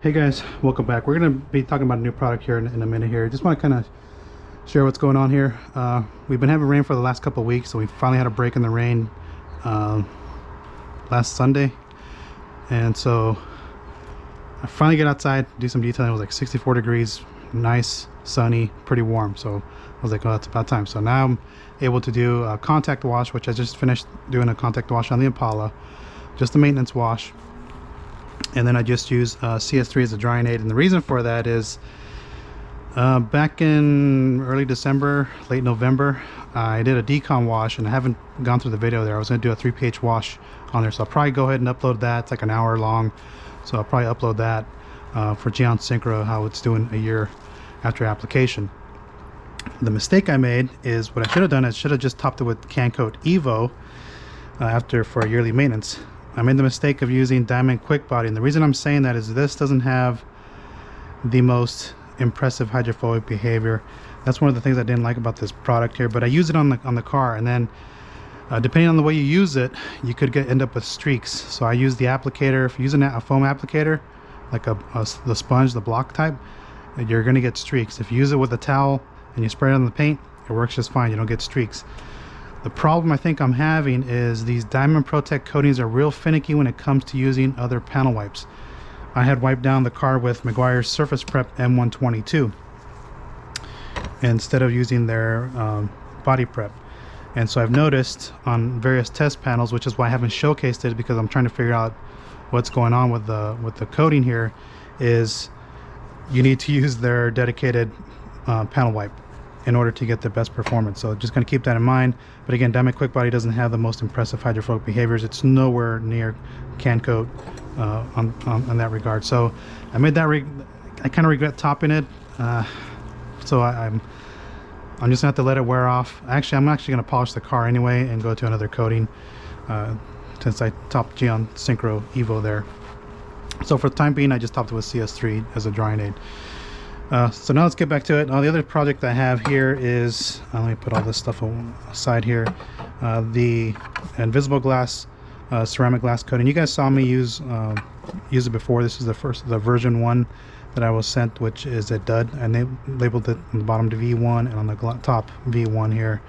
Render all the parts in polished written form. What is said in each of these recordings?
Hey guys, welcome back. We're going to be talking about a new product here in a minute here. Just want to kind of share what's going on here. We've been having rain for the last couple of weeks, so we finally had a break in the rain last Sunday. And so I finally get outside, do some detailing. It was like 64 degrees, nice, sunny, pretty warm. So I was like, oh, it's about time. So now I'm able to do a contact wash, which I just finished doing a contact wash on the Impala. Just a maintenance wash. And then I just use CS3 as a drying aid, and the reason for that is back in early December, late November, I did a decon wash, and I haven't gone through the video there. I was going to do a 3 pH wash on there, so I'll probably go ahead and upload that. It's like an hour long, so I'll probably upload that for Geon Synchro, how it's doing a year after application. The mistake I made is what I should have done is should have just topped it with Can-Coat Evo for yearly maintenance. I made the mistake of using Diamond Quick Body, and the reason I'm saying that is this doesn't have the most impressive hydrophobic behavior. That's one of the things I didn't like about this product here, but I use it on the car, and then depending on the way you use it, you could end up with streaks. So I use the applicator. If you're using a foam applicator, like the sponge, the block type, you're going to get streaks. If you use it with a towel and you spray it on the paint, it works just fine. You don't get streaks. The problem I think I'm having is these Diamond Protect coatings are real finicky when it comes to using other panel wipes. I had wiped down the car with Meguiar's Surface Prep M122 instead of using their body prep. And so I've noticed on various test panels, which is why I haven't showcased it, because I'm trying to figure out what's going on with the coating here, is you need to use their dedicated panel wipe in order to get the best performance. So just going to keep that in mind. But again, Diamond Quick Body doesn't have the most impressive hydrophobic behaviors. It's nowhere near Can-Coat on that regard. So I made that I kind of regret topping it. So I'm just gonna have to let it wear off. Actually, I'm actually gonna polish the car anyway and go to another coating since I topped Geon Synchro Evo there. So for the time being, I just topped it with CS3 as a drying aid. So now let's get back to it. The other project I have here is, let me put all this stuff aside here, the invisible glass ceramic glass coating. You guys saw me use it before. This is the version 1 that I was sent, which is a dud, and they labeled it on the bottom to V1 and on the top V1 here.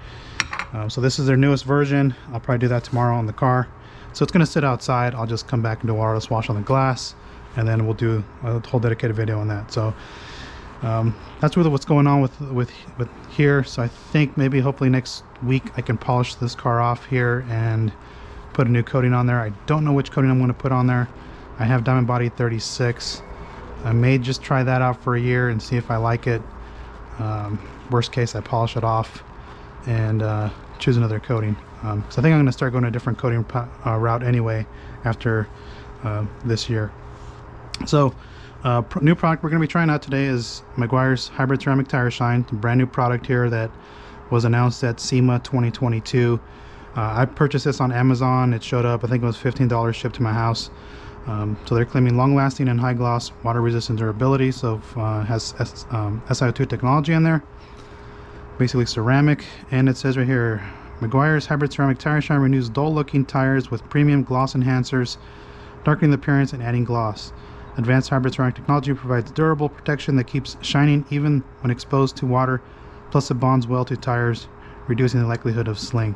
So this is their newest version. I'll probably do that tomorrow on the car. So it's going to sit outside. I'll just come back and do a wireless wash on the glass, and then we'll do a whole dedicated video on that. So that's really what's going on with here. So I think maybe hopefully next week I can polish this car off here and put a new coating on there. I don't know which coating I'm going to put on there. I have Diamond Body 36. I may just try that out for a year and see if I like it. Worst case, I polish it off and choose another coating. So I think I'm going to start going a different coating route anyway after this year. So new product we're going to be trying out today is Meguiar's Hybrid Ceramic Tire Shine, a brand new product here that was announced at SEMA 2022. I purchased this on Amazon. It showed up, I think it was $15 shipped to my house. So they're claiming long-lasting and high-gloss water-resistant durability. So it has SiO2 technology in there, basically ceramic. And it says right here, Meguiar's Hybrid Ceramic Tire Shine renews dull-looking tires with premium gloss enhancers, darkening the appearance and adding gloss. Advanced hybrid ceramic technology provides durable protection that keeps shining even when exposed to water, plus it bonds well to tires, reducing the likelihood of sling.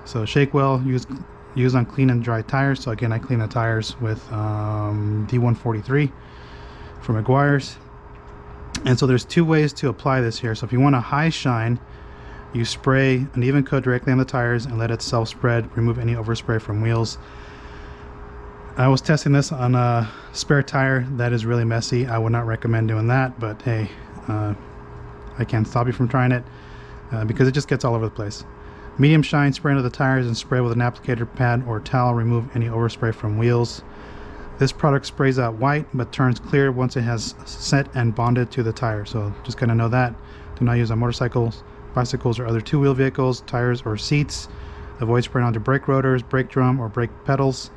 So shake well, use on clean and dry tires. So again, I clean the tires with D143 from Meguiar's. And so there's 2 ways to apply this here. So if you want a high shine, you spray an even coat directly on the tires and let it self-spread, remove any overspray from wheels. I was testing this on a spare tire that is really messy. I would not recommend doing that, but hey, I can't stop you from trying it because it just gets all over the place. Medium shine, spray into the tires and spray with an applicator pad or towel. Remove any overspray from wheels. This product sprays out white but turns clear once it has set and bonded to the tire. So just gonna know that. Do not use on motorcycles, bicycles, or other 2-wheel vehicles, tires, or seats. Avoid spraying onto brake rotors, brake drum, or brake pedals.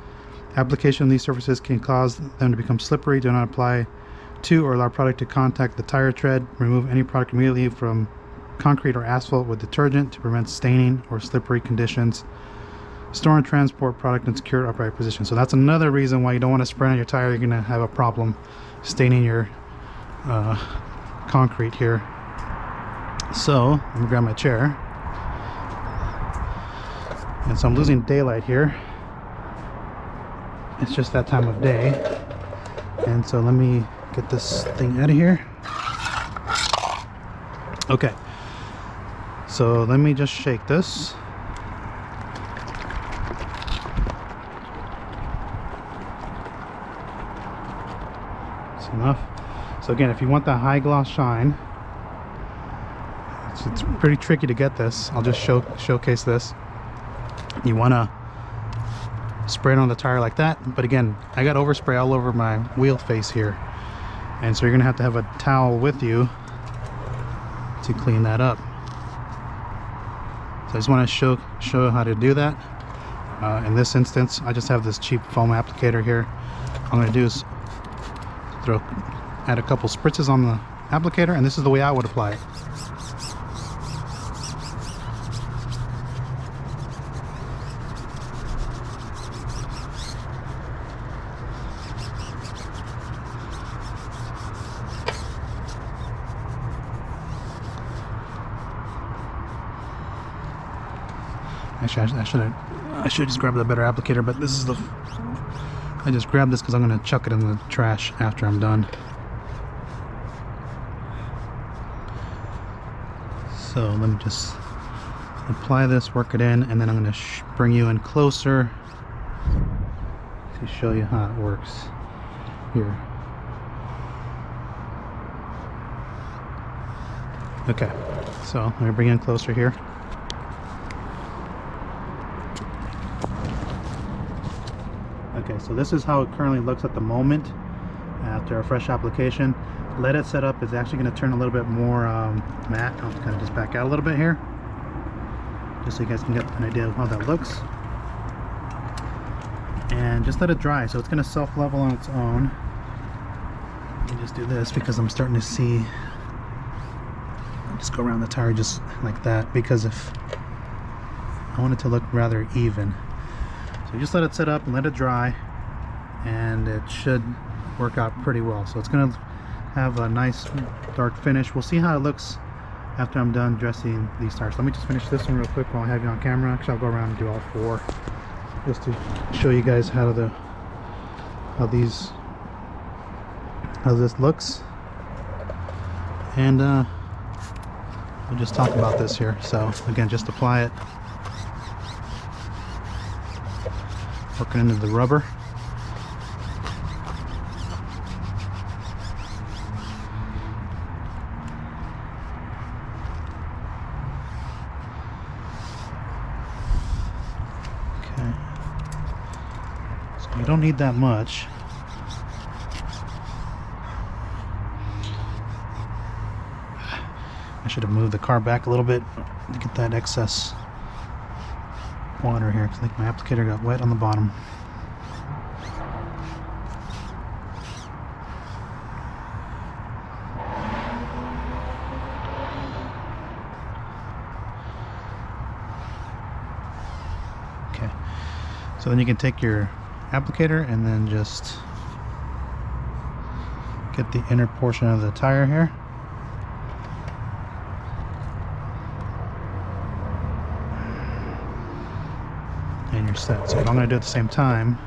Application of these surfaces can cause them to become slippery. Do not apply to or allow product to contact the tire tread. Remove any product immediately from concrete or asphalt with detergent to prevent staining or slippery conditions. Store and transport product in secure upright position. So that's another reason why you don't want to spray on your tire. You're going to have a problem staining your concrete here. So let me grab my chair. And so I'm losing daylight here. It's just that time of day. And so let me get this thing out of here. Okay. So let me just shake this. That's enough. So again, if you want that high gloss shine, it's pretty tricky to get this. I'll just showcase this. You want to spray it on the tire like that, but again, I got overspray all over my wheel face here, and so you're gonna have to have a towel with you to clean that up. So I just want to show how to do that. In this instance, I just have this cheap foam applicator here. All I'm gonna do is add a couple spritzes on the applicator, and this is the way I would apply it. Actually, I should just grab the better applicator, but this is the... I just grabbed this because I'm going to chuck it in the trash after I'm done. So let me just apply this, work it in, and then I'm going to bring you in closer to show you how it works here. Okay, so I'm going to bring you in closer here. Okay, so this is how it currently looks at the moment after a fresh application. Let it set up. It's actually going to turn a little bit more matte. I'll kind of just back out a little bit here, just so you guys can get an idea of how that looks. And just let it dry. So it's going to self-level on its own. Let me just do this because I'm starting to see. I'll just go around the tire just like that because if I want it to look rather even. So just let it set up and let it dry, and it should work out pretty well. So it's going to have a nice dark finish. We'll see how it looks after I'm done dressing these tires. Let me just finish this one real quick while I have you on camera. Actually, I'll go around and do all four just to show you guys how this looks. And we'll just talk about this here. So again, just apply it. Working into the rubber. Okay. So you don't need that much. I should have moved the car back a little bit to get that excess water here, because I think my applicator got wet on the bottom. Okay, so then you can take your applicator and then just get the inner portion of the tire here. And you're set. So what I'm going to do at the same time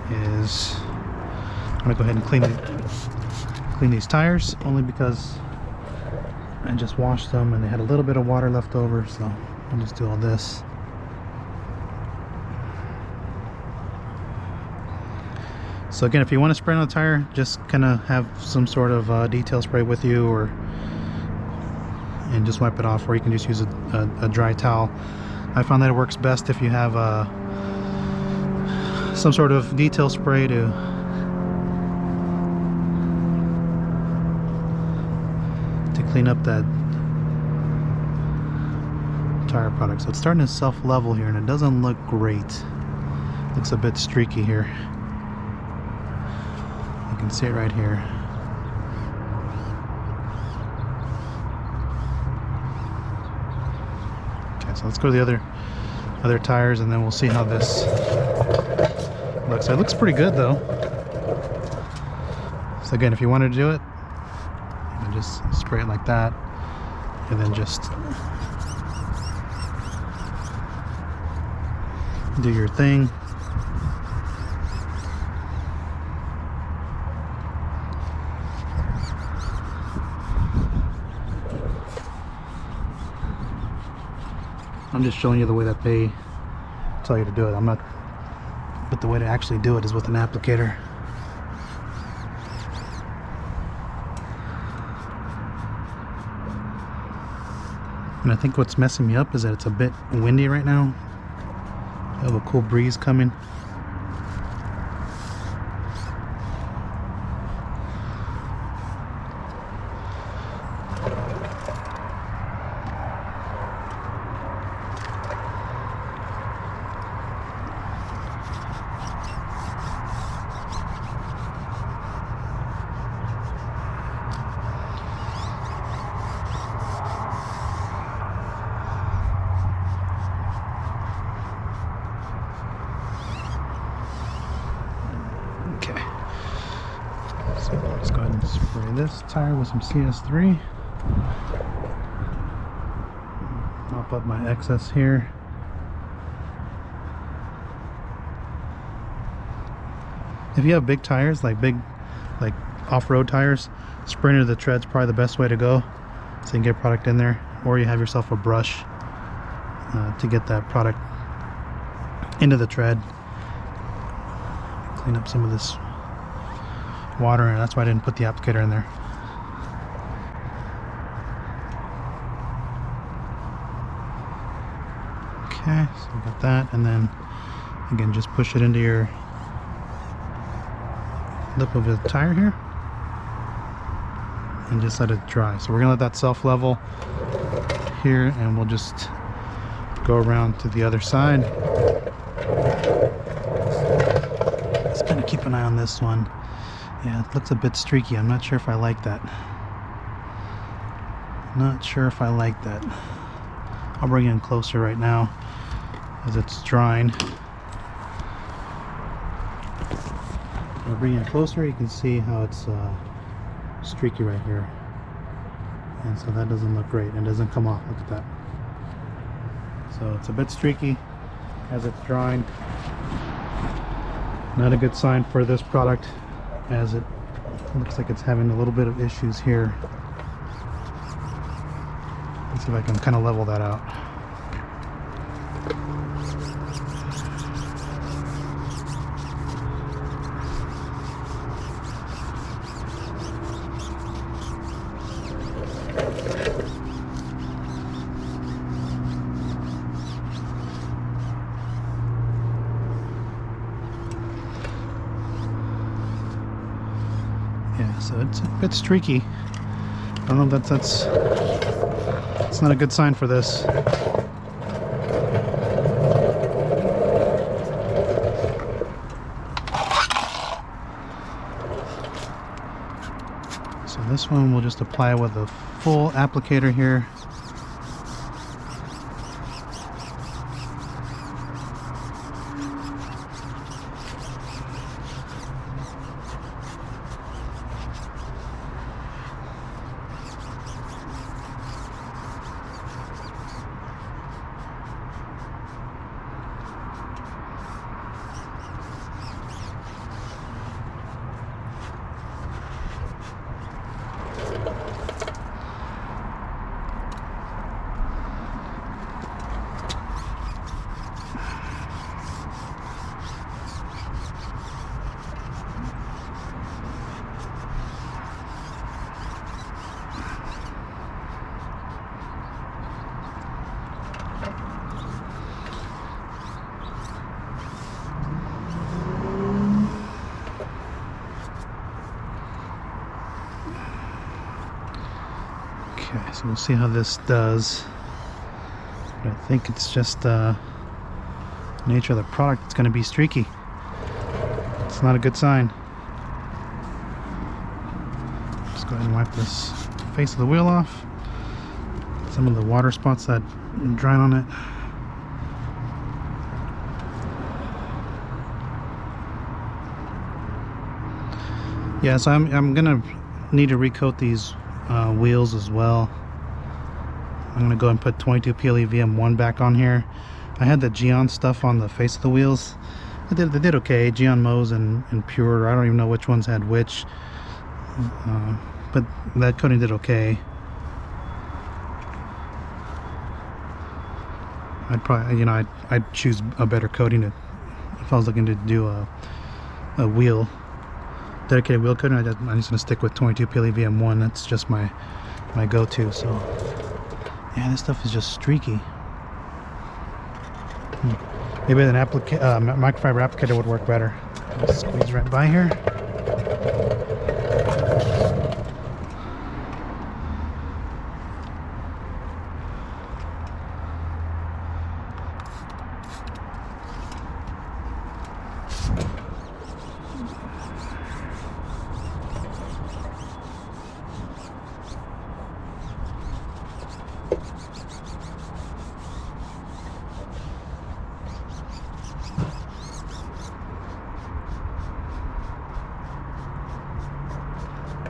is I'm going to go ahead and clean these tires, only because I just washed them and they had a little bit of water left over, so I'll just do all this. So again, if you want to spray on the tire, just kind of have some sort of detail spray with you, and just wipe it off, or you can just use a dry towel. I found that it works best if you have some sort of detail spray to clean up that tire product. So it's starting to self-level here, and it doesn't look great. It looks a bit streaky here. You can see it right here. So let's go to the other tires, and then we'll see how this looks. It looks pretty good though. So again, if you wanted to do it, you can just spray it like that, and then just do your thing. I'm just showing you the way that they tell you to do it. I'm not, but the way to actually do it is with an applicator. And I think what's messing me up is that it's a bit windy right now. I have a cool breeze coming. Okay, so let's go ahead and spray this tire with some CS3. Mop up my excess here. If you have big tires, like off-road tires, spraying into the tread's probably the best way to go, so you can get product in there, or you have yourself a brush to get that product into the tread. Clean up some of this water, and that's why I didn't put the applicator in there. Okay, so we got that, and then again just push it into your lip of the tire here and just let it dry. So we're gonna let that self-level here, and we'll just go around to the other side. Just kind of keep an eye on this one. Yeah, it looks a bit streaky. I'm not sure if I like that. Not sure if I like that. I'll bring it in closer right now as it's drying. I'll bring it in closer. You can see how it's streaky right here, and so that doesn't look great. It doesn't come off. Look at that. So it's a bit streaky as it's drying. Not a good sign for this product, as it looks like it's having a little bit of issues here. Let's see if I can kind of level that out. Yeah, so it's a bit streaky. I don't know if that's it's not a good sign for this. So this one we'll just apply with a full applicator here. Okay, so we'll see how this does. But I think it's just nature of the product. It's going to be streaky. It's not a good sign. Just go ahead and wipe this face of the wheel off. Some of the water spots that dried on it. Yeah, so I'm gonna need to recoat these wheels as well. I'm gonna go and put 22 PLE VM1 back on here. I had the Geon stuff on the face of the wheels. They did okay. Geon Mo's and Pure. I don't even know which ones had which, but that coating did okay. I'd probably, you know, I'd choose a better coating if I was looking to do a wheel, dedicated wheel coating. I'm just gonna stick with 22 PLE VM1. That's just my go-to. So yeah, this stuff is just streaky. Maybe an microfiber applicator would work better. I'll squeeze right by here.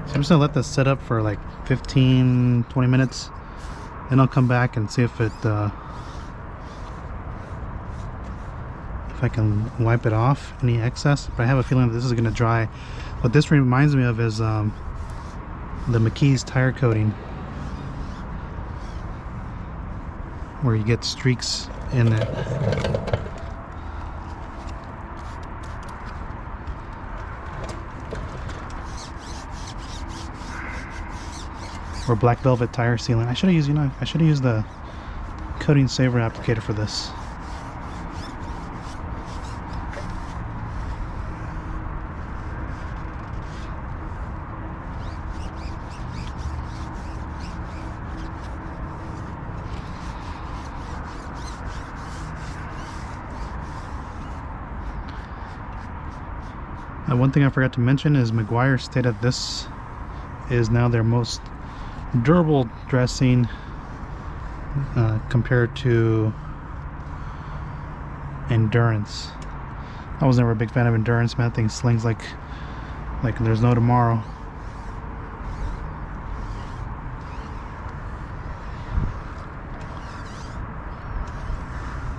So I'm just gonna let this set up for like 15-20 minutes, then I'll come back and see if I can wipe it off any excess. But I have a feeling that this is gonna dry. What this reminds me of is the McKee's tire coating, where you get streaks in it. Or black velvet tire sealant. I should have used, you know, I should have used the coating saver applicator for this. One thing I forgot to mention is Meguiar stated this is now their most durable dressing compared to Endurance. I was never a big fan of Endurance, man. That thing slings like there's no tomorrow.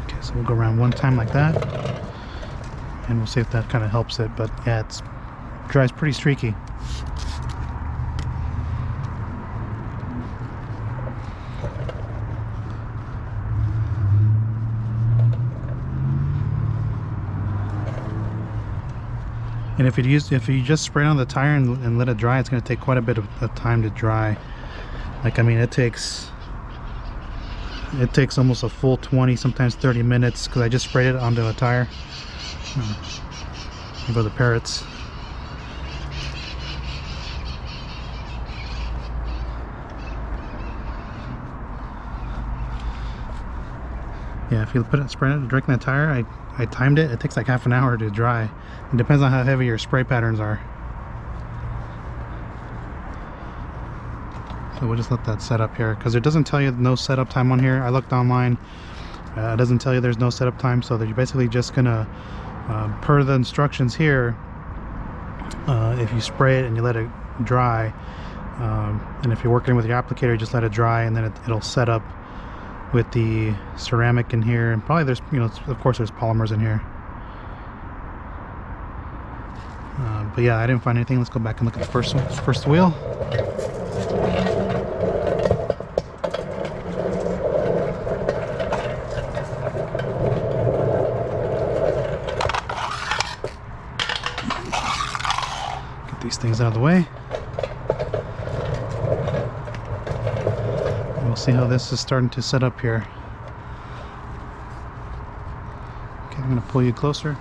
Okay, so we'll go around one time like that, and we'll see if that kind of helps it. But yeah, it dries pretty streaky. And if you just spray it on the tire and let it dry, it's going to take quite a bit of time to dry. Like, I mean, it takes almost a full 20, sometimes 30 minutes, because I just sprayed it onto a tire. Here go the parrots. Yeah, if you spray it directly in the tire, I timed it. It takes like half an hour to dry. It depends on how heavy your spray patterns are. So we'll just let that set up here, because it doesn't tell you no setup time on here. I looked online. It doesn't tell you there's no setup time, so that you're basically just gonna, per the instructions here, if you spray it and you let it dry, and if you're working with your applicator, just let it dry, and then it'll set up with the ceramic in here, and probably there's, you know, of course there's polymers in here. But yeah, I didn't find anything. Let's go back and look at the first wheel. Get these things out of the way. We'll see how this is starting to set up here. Okay, I'm going to pull you closer,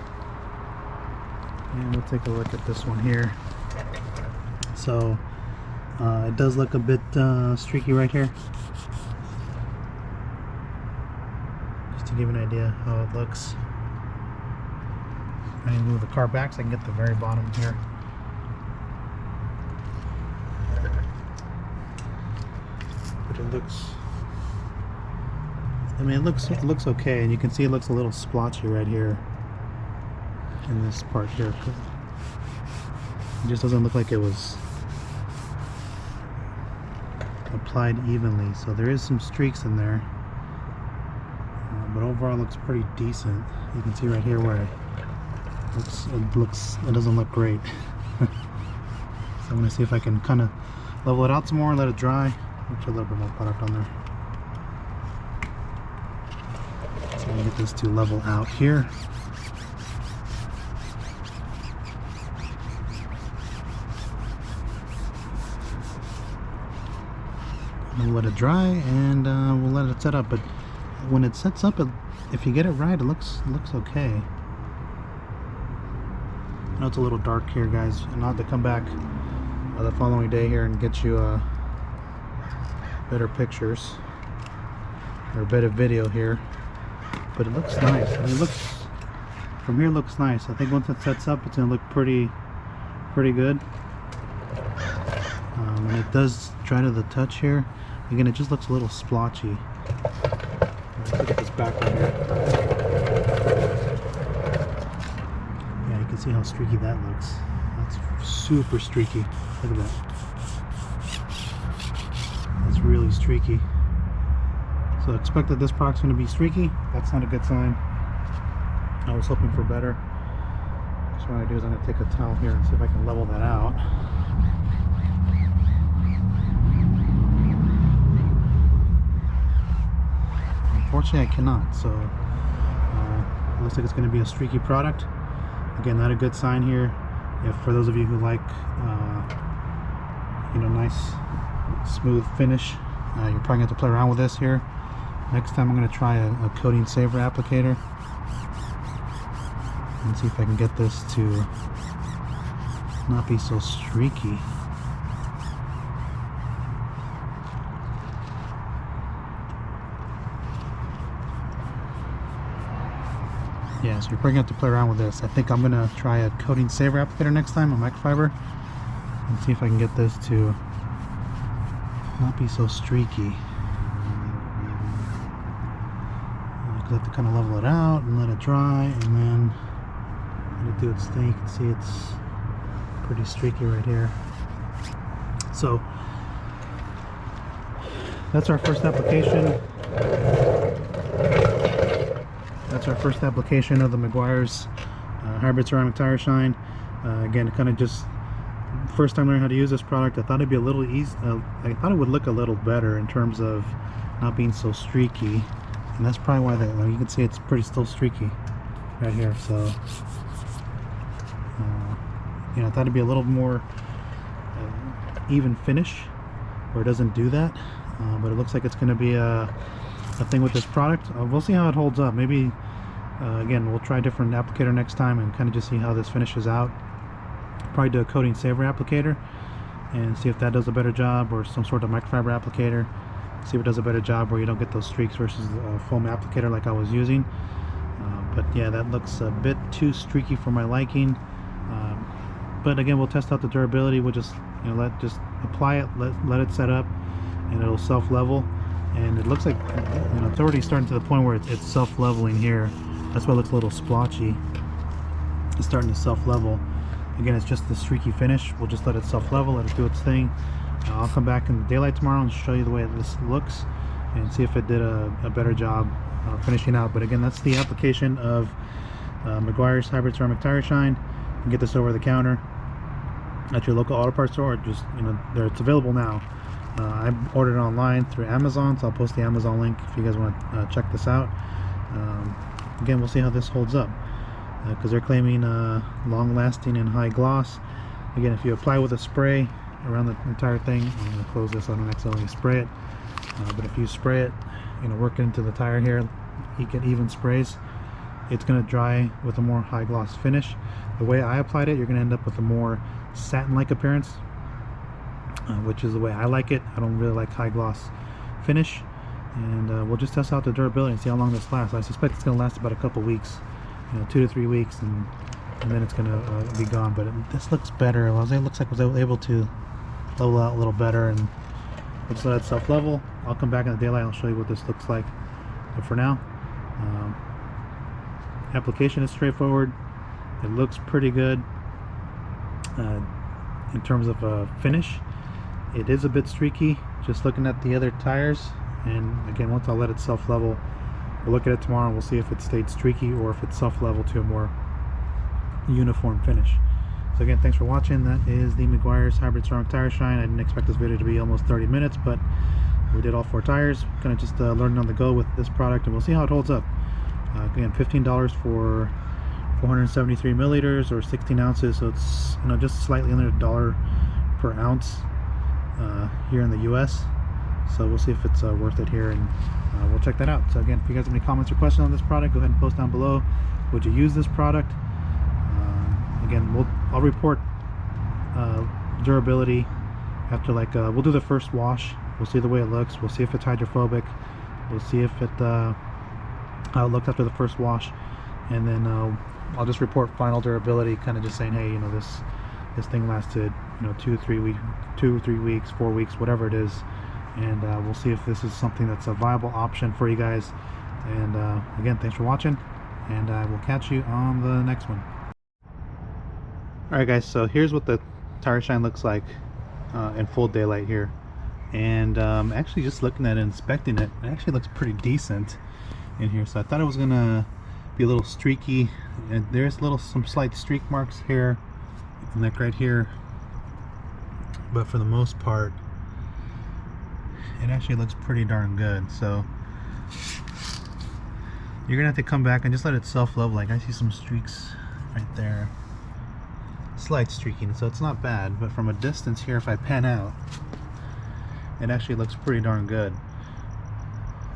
and we'll take a look at this one here. So it does look a bit streaky right here. Just to give you an idea how it looks. I need to move the car back so I can get the very bottom here. But it looks, I mean, it looks okay, and you can see it looks a little splotchy right here in this part here. It just doesn't look like it was applied evenly, so there is some streaks in there, but overall it looks pretty decent. You can see right here where it doesn't look great. So I'm going to see if I can kind of level it out some more and let it dry. Put a little bit more product on there. So I'm going to get this to level out here. We'll let it dry and we'll let it set up. But when it sets up, if you get it right, it looks okay. I know it's a little dark here, guys, and I'll have to come back the following day here and get you better pictures or better video here. But it looks nice. I mean, from here it looks nice. I think once it sets up, it's gonna look pretty good. And it does dry to the touch here. Again, it just looks a little splotchy. Let's look at this back right here. Yeah, you can see how streaky that looks. That's super streaky. Look at that. That's really streaky. So expect that this product's going to be streaky. That's not a good sign. I was hoping for better. So what I do is I'm going to take a towel here and see if I can level that out. Unfortunately, I cannot. So it looks like it's going to be a streaky product. Again, not a good sign here. If for those of you who like, nice smooth finish, you're probably going to have to play around with this here. Next time I'm going to try a coating saver applicator and see if I can get this to not be so streaky. Yeah, so you're probably going to have to play around with this. I think I'm going to try a coating saver applicator next time, a microfiber, and see if I can get this to not be so streaky. I have to kind of level it out and let it dry and then let it do its thing. You can see it's pretty streaky right here. So that's our first application. That's our first application of the Meguiar's hybrid ceramic tire shine. Again, kind of just first time learning how to use this product. I thought it'd be a little easy. I thought it would look a little better in terms of not being so streaky. And that's probably why you can see it's pretty still streaky right here. So I thought it'd be a little more even finish where it doesn't do that, but it looks like it's going to be a thing with this product. We'll see how it holds up. Maybe again, we'll try a different applicator next time and kind of just see how this finishes out. Probably do a coating saver applicator and see if that does a better job, or some sort of microfiber applicator. See if it does a better job where you don't get those streaks versus a foam applicator like I was using. But yeah, that looks a bit too streaky for my liking. But again, we'll test out the durability. We'll just just apply it, let it set up, and it'll self-level. And it looks like it's already starting to the point where it's self-leveling here. That's why it looks a little splotchy. It's starting to self-level. Again, it's just the streaky finish. We'll just let it self-level, let it do its thing. I'll come back in the daylight tomorrow and show you the way this looks and see if it did a better job finishing out. But again, that's the application of Meguiar's hybrid ceramic tire shine. You can get this over the counter at your local auto parts store, or just it's available now. I ordered it online through Amazon, so I'll post the Amazon link if you guys want to check this out. Again, we'll see how this holds up, because they're claiming long lasting and high gloss. Again, if you apply with a spray around the entire thing, I'm going to close this so I don't accidentally spray it, but if you spray it, work it into the tire here, you get even sprays, it's going to dry with a more high gloss finish. The way I applied it, you're going to end up with a more satin like appearance, which is the way I like it. I don't really like high gloss finish, and we'll just test out the durability and see how long this lasts. I suspect it's going to last about a couple weeks, 2 to 3 weeks, and then it's going to be gone. But this looks better. It looks like I was able to level out a little better, and we'll just let it self-level. I'll come back in the daylight and I'll show you what this looks like. But for now, application is straightforward. It looks pretty good. in terms of finish. It is a bit streaky just looking at the other tires, and again, once I let it self-level, we'll look at it tomorrow and we'll see if it stayed streaky or if it's self-level to a more uniform finish. So again, thanks for watching. That is the Meguiar's Hybrid Strong Tire Shine. I didn't expect this video to be almost 30 minutes, but we did all 4 tires. Kind of just learning on the go with this product, and we'll see how it holds up. Again, $15 for 473 milliliters or 16 ounces, so it's, you know, just slightly under $1 per ounce here in the US. So we'll see if it's worth it here, and we'll check that out. So again, if you guys have any comments or questions on this product, go ahead and post down below. Would you use this product? Again, I'll report durability after, like, we'll do the first wash. We'll see the way it looks. We'll see if it's hydrophobic. We'll see if it how it looked after the first wash, and then I'll just report final durability, kind of just saying, hey, you know, this thing lasted, you know, 2 or 3 weeks, 4 weeks, whatever it is, and we'll see if this is something that's a viable option for you guys. And again, thanks for watching, and I will catch you on the next one. Alright guys, so here's what the tire shine looks like in full daylight here, and actually just looking at it, inspecting it, it actually looks pretty decent in here. So I thought it was gonna be a little streaky, and there's some slight streak marks here and like right here, but for the most part it actually looks pretty darn good. So you're gonna have to come back and just let it self-level. Like, I see some streaks right there, slight streaking, so it's not bad, but from a distance here, if I pan out, it actually looks pretty darn good.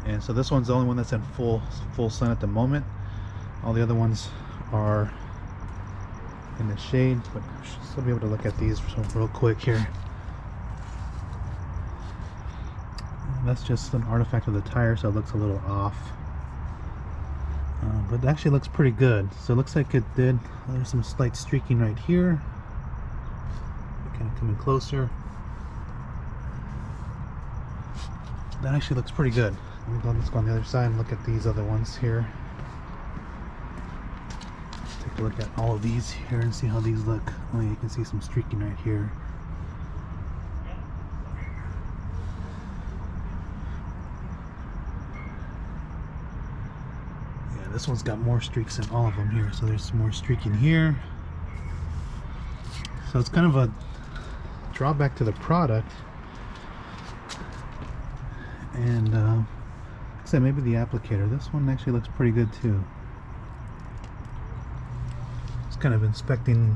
And so this one's the only one that's in full sun at the moment. All the other ones are in the shade, but I should still be able to look at these real quick here. And that's just an artifact of the tire, so it looks a little off. But it actually looks pretty good. So it looks like it did. There's some slight streaking right here. Kind of coming closer. That actually looks pretty good. Let's go on the other side and look at these other ones here. Let's take a look at all of these here and see how these look. Oh yeah, you can see some streaking right here. Yeah, this one's got more streaks than all of them here, so there's some more streaking here. So it's kind of a drawback to the product. And like I said, maybe the applicator. This one actually looks pretty good too. Just kind of inspecting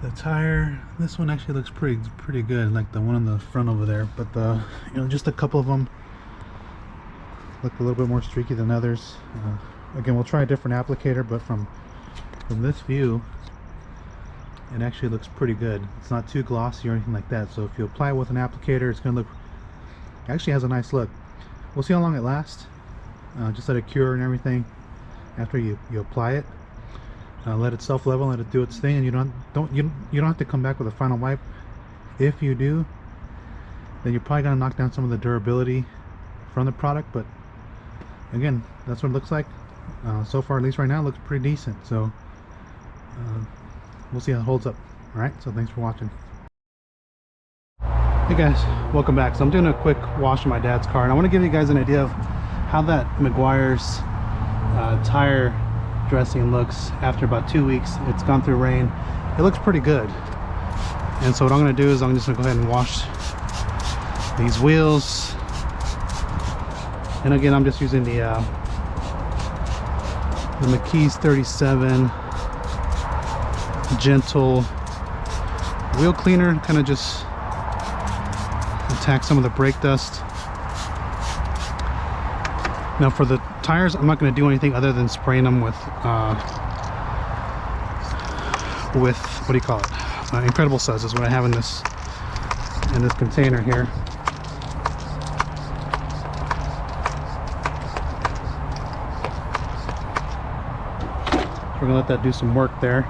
the tire. This one actually looks pretty good, like the one on the front over there. But you know, just a couple of them look a little bit more streaky than others. Again, we'll try a different applicator, but from this view, it actually looks pretty good. It's not too glossy or anything like that. So if you apply it with an applicator, it's going to look, actually has a nice look. We'll see how long it lasts. Just let it cure and everything after you apply it. Let it self-level, let it do its thing, and you don't have to come back with a final wipe. If you do, then you're probably going to knock down some of the durability from the product. But again, that's what it looks like. So far, at least right now, it looks pretty decent. So we'll see how it holds up. Alright, so thanks for watching. Hey guys, welcome back. So I'm doing a quick wash of my dad's car, and I want to give you guys an idea of how that Meguiar's tire dressing looks after about 2 weeks. It's gone through rain. It looks pretty good. And so what I'm going to do is I'm just going to go ahead and wash these wheels. And again, I'm just using the Meguiar 37 gentle wheel cleaner, kind of just attack some of the brake dust. Now for the tires, I'm not going to do anything other than spraying them with what do you call it? Incredible Suds is what I have in this container here. We're gonna let that do some work there.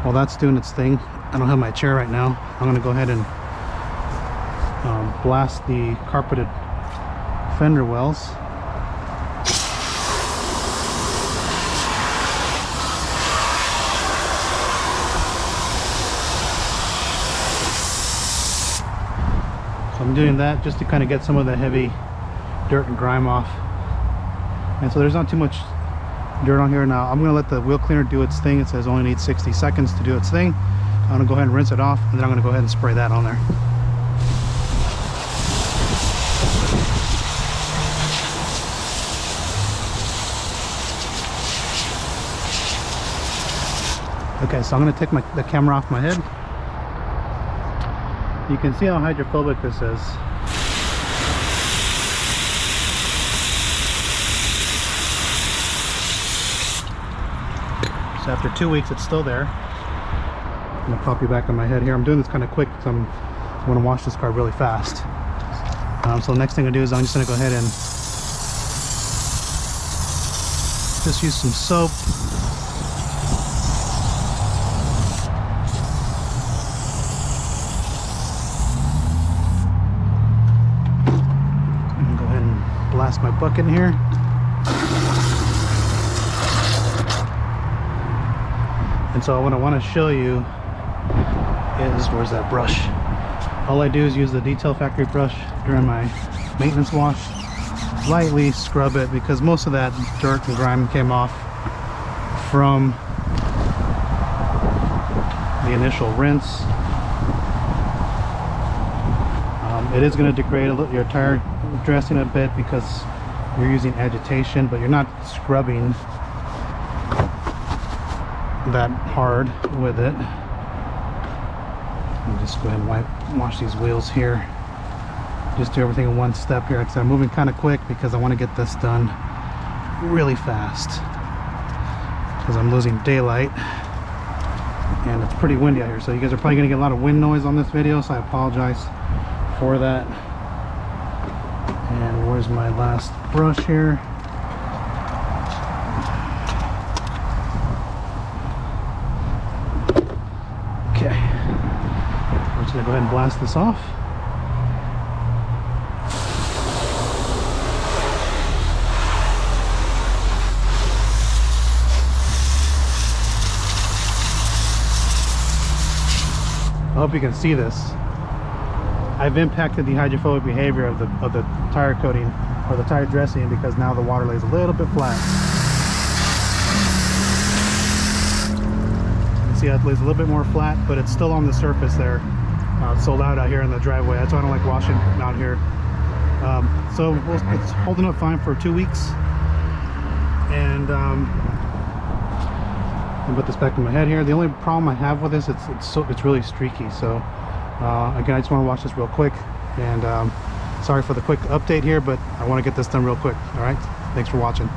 While that's doing its thing, I don't have my chair right now. I'm gonna go ahead and blast the carpeted fender wells. I'm doing that just to kind of get some of the heavy dirt and grime off. And so there's not too much dirt on here now. I'm going to let the wheel cleaner do its thing. It says only needs 60 seconds to do its thing. I'm going to go ahead and rinse it off, and then I'm going to go ahead and spray that on there. Okay, so I'm going to take the camera off my head. You can see how hydrophobic this is. So after 2 weeks, it's still there. I'm going to pop you back on my head here. I'm doing this kind of quick because I want to wash this car really fast. So the next thing I do is I'm just going to go ahead and just use some soap. And go ahead and blast my bucket in here. And so what I want to show you is, where's that brush? All I do is use the Detail Factory brush during my maintenance wash. Lightly scrub it because most of that dirt and grime came off from the initial rinse. It is going to degrade your tire dressing a bit because you're using agitation, but you're not scrubbing that hard with it. I'll just go ahead and wash these wheels here. Just do everything in one step here because I'm moving kind of quick because I want to get this done really fast because I'm losing daylight and it's pretty windy out here, so you guys are probably going to get a lot of wind noise on this video, so I apologize for that. And where's my last brush here? Okay, I'm just going to go ahead and blast this off. I hope you can see this. I've impacted the hydrophobic behavior of the tire coating or the tire dressing because now the water lays a little bit flat. You can see how it lays a little bit more flat, but it's still on the surface there. It's sold out here in the driveway. That's why I don't like washing out here. So it's holding up fine for 2 weeks. And I'll put this back in my head here. The only problem I have with this, it's really streaky. So again, I just want to wash this real quick. And sorry for the quick update here, but I want to get this done real quick. All right, thanks for watching.